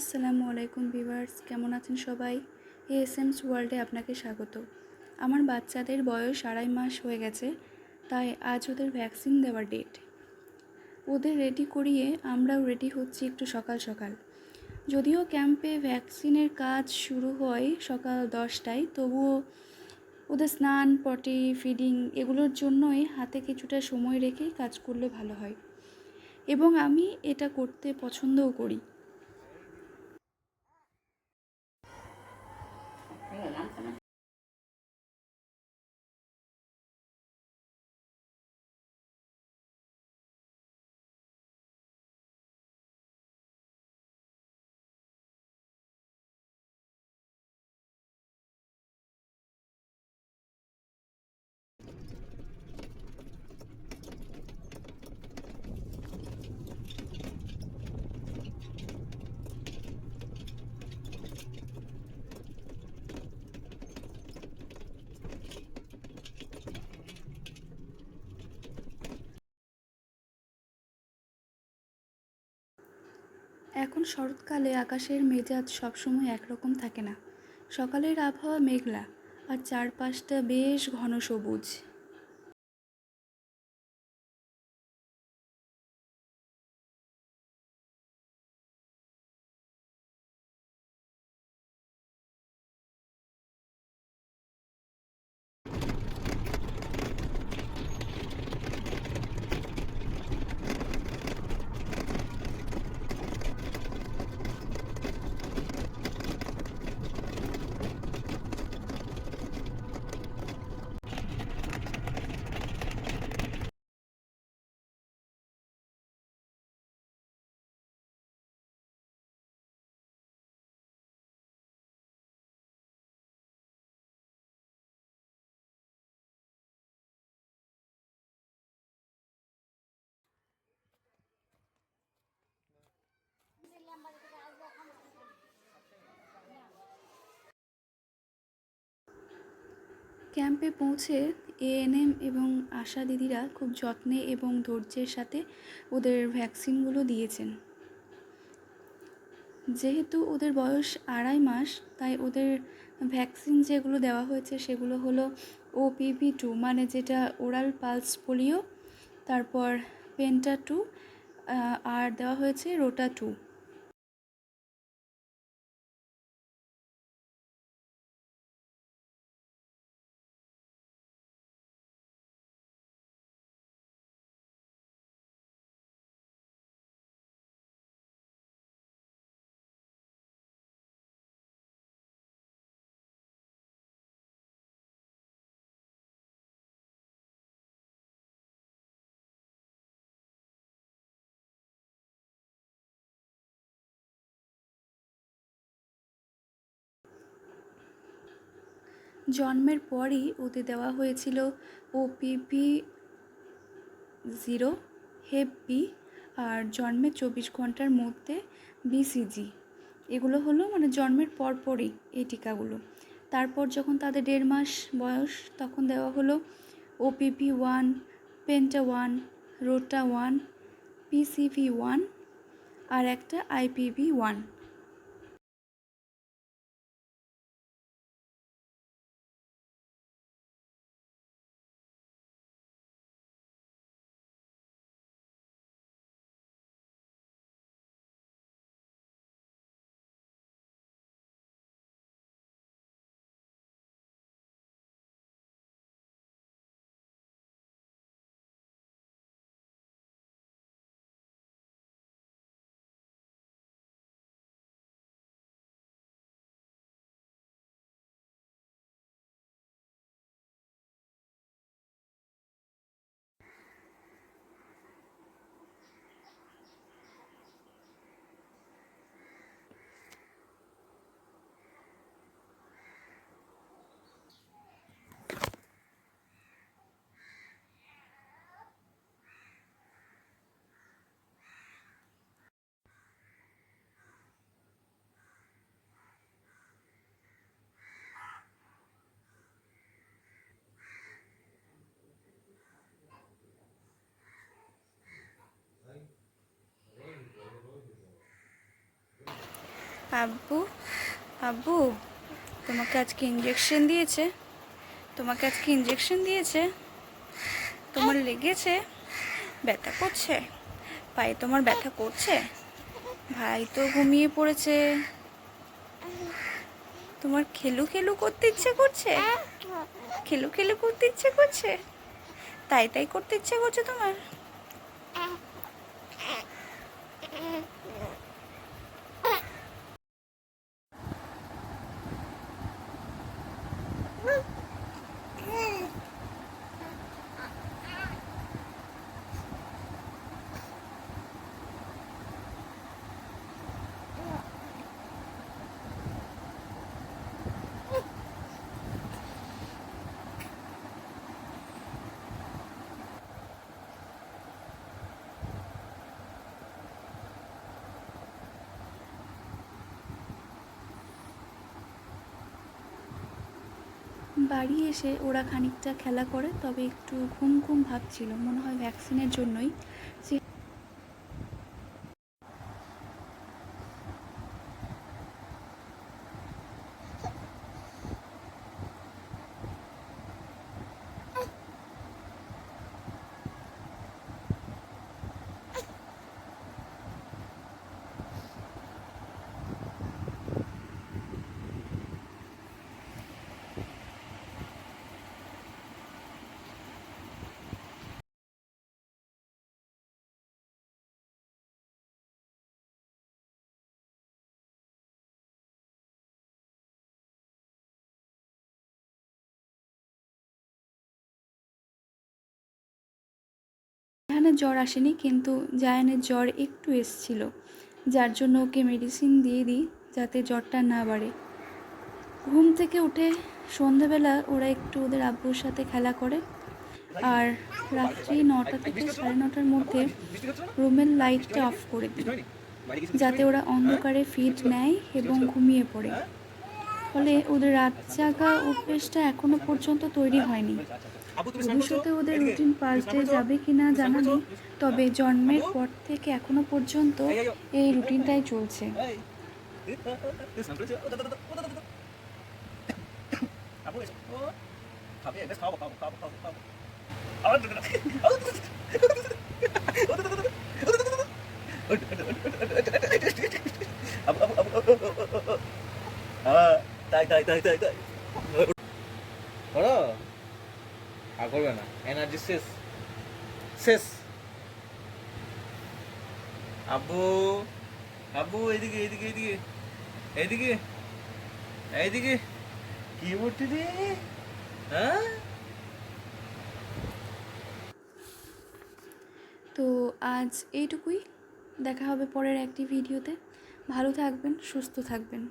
আসসালামু আলাইকুম ভিউয়ার্স, কেমন আছেন সবাই? এএসএমস ওয়ার্ল্ডে আপনাকে স্বাগত। আমার বাচ্চাদের বয়স 2.5 মাস হয়ে গেছে, তাই আজ ওদের ভ্যাকসিন দেওয়ার ডেট। ওদের রেডি করিয়ে আমরাও রেডি হচ্ছি একটু সকাল সকাল। যদিও ক্যাম্পে ভ্যাকসিনের কাজ শুরু হয় সকাল 10টায়, তবুও ওদের স্নান, পটি, ফিডিং এগুলোর জন্যই হাতে কিছুটা সময় রেখেই কাজ করলে ভালো হয়, এবং আমি এটা করতে পছন্দও করি। এখন শরৎকালে আকাশের মেজাজ সবসময় একরকম থাকে না। সকালের আবহাওয়া মেঘলা, আর চারপাশটা বেশ ঘন সবুজ। ক্যাম্পে পৌঁছে এএনএম এবং আশা দিদিরা খুব যত্নে এবং ধৈর্যের সাথে ওদের ভ্যাকসিনগুলো দিয়েছেন। যেহেতু ওদের বয়স 2.5 মাস, তাই ওদের ভ্যাকসিন যেগুলো দেওয়া হয়েছে সেগুলো হলো OPV2, মানে যেটা ওরাল পালস পোলিও, তারপর পেন্টা 2, আর দেওয়া হয়েছে রোটা 2। জন্মের পরই ওদের দেওয়া হয়েছিল OPV0, হেপ বি, আর জন্মের 24 ঘন্টার মধ্যে BCG। এগুলো হলো মানে জন্মের পরপরই এই টিকাগুলো। তারপর যখন তাদের 1.5 মাস বয়স, তখন দেওয়া হলো OPV1, পেন্টা 1, রোটা 1, PCV1, আর একটা IPV1। আব্বু, আব্বু, তোমাকে আজকে ইঞ্জেকশন দিয়েছে? তোমাকে আজকে ইঞ্জেকশন দিয়েছে? তোমার লেগেছে? ব্যথা করছে? পায়ে তোমার ব্যথা করছে? ভাই তো ঘুমিয়ে পড়েছে। তোমার খেলু খেলু করতে ইচ্ছে করছে? খেলু খেলু করতে ইচ্ছে করছে? তাই তাই করতে ইচ্ছে করছে তোমার? বাড়ি এসে ওরা খানিকটা খেলা করে, তবে একটু ঘুম ঘুম ভাব ছিল, মনে হয় ভ্যাকসিনের জন্যই। এখানে জ্বর আসেনি, কিন্তু জায়ানের জ্বর একটু এসছিল, যার জন্য ওকে মেডিসিন দিয়ে দিই যাতে জ্বরটা না বাড়ে। ঘুম থেকে উঠে সন্ধেবেলা ওরা একটু ওদের আব্বুর সাথে খেলা করে, আর রাত্রি 9টা থেকে 9:30টার মধ্যে রুমের লাইটটা অফ করে দিই, যাতে ওরা অন্ধকারে ফিড নেয় এবং ঘুমিয়ে পড়ে। ফলে ওদের রাত জাগা অভ্যেসটা এখনো পর্যন্ত তৈরি হয়নি। ভবিষ্যতে ওদের রুটিন পাল্টে যাবে কিনা জানা নেই, তবে জন্মের পর থেকে এখনো পর্যন্ত এই রুটিনটাই চলছে। তাই তাই তাই তাই তাই করো আর করবে না, এনার্জি শেষ শেষ। আব্বু, আব্বু এইদিকে এইদিকে এইদিকে এইদিকে এইদিকে, কি করতে রে? হ্যাঁ, তো আজ এইটুকুই। দেখা হবে পরের একটি ভিডিওতে। ভালো থাকবেন, সুস্থ থাকবেন।